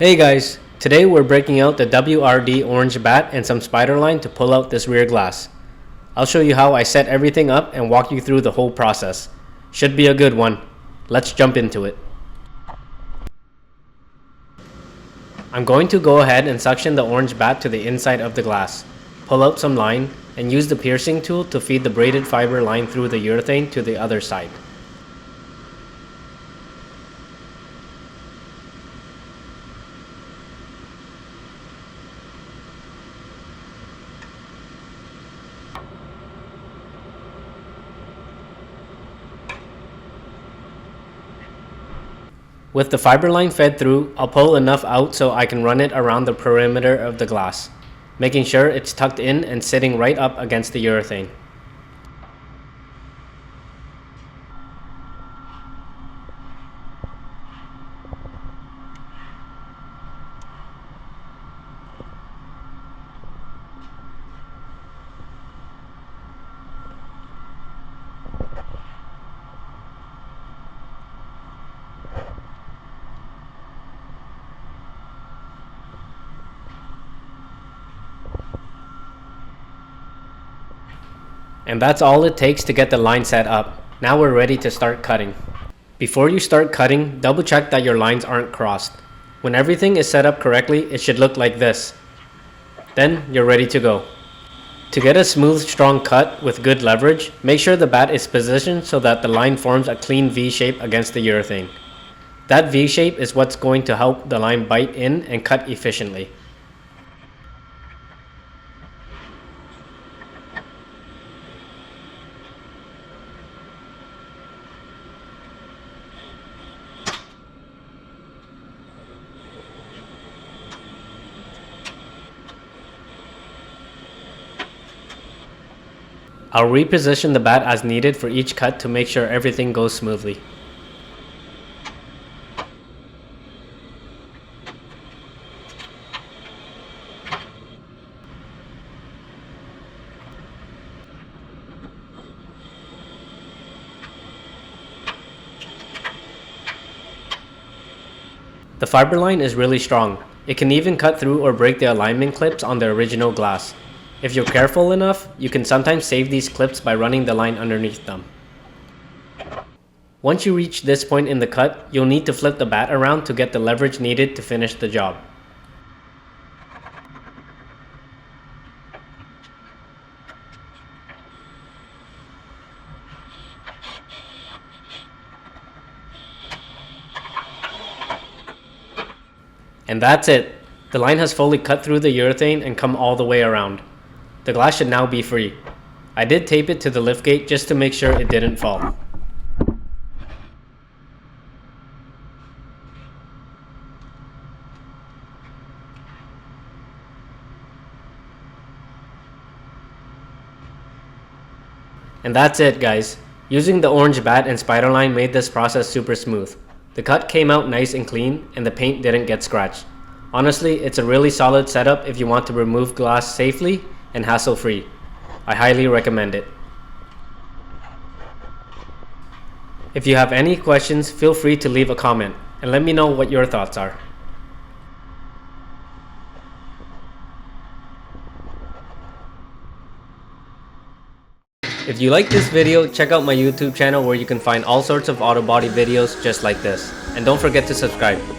Hey guys, today we're breaking out the WRD orange bat and some spider line to pull out this rear glass. I'll show you how I set everything up and walk you through the whole process. Should be a good one. Let's jump into it. I'm going to go ahead and suction the orange bat to the inside of the glass, pull out some line, and use the piercing tool to feed the braided fiber line through the urethane to the other side. With the fiber line fed through, I'll pull enough out so I can run it around the perimeter of the glass, making sure it's tucked in and sitting right up against the urethane. And that's all it takes to get the line set up. Now we're ready to start cutting. Before you start cutting, double check that your lines aren't crossed. When everything is set up correctly, it should look like this. Then you're ready to go. To get a smooth, strong cut with good leverage, make sure the bat is positioned so that the line forms a clean V shape against the urethane. That V shape is what's going to help the line bite in and cut efficiently. I'll reposition the bat as needed for each cut to make sure everything goes smoothly. The fiber line is really strong. It can even cut through or break the alignment clips on the original glass. If you're careful enough, you can sometimes save these clips by running the line underneath them. Once you reach this point in the cut, you'll need to flip the bat around to get the leverage needed to finish the job. And that's it! The line has fully cut through the urethane and come all the way around. The glass should now be free. I did tape it to the liftgate just to make sure it didn't fall. And that's it, guys. Using the orange bat and spider line made this process super smooth. The cut came out nice and clean and the paint didn't get scratched. Honestly, it's a really solid setup if you want to remove glass safely and hassle-free. I highly recommend it. If you have any questions, feel free to leave a comment and let me know what your thoughts are. If you like this video, check out my YouTube channel where you can find all sorts of auto body videos just like this. And don't forget to subscribe.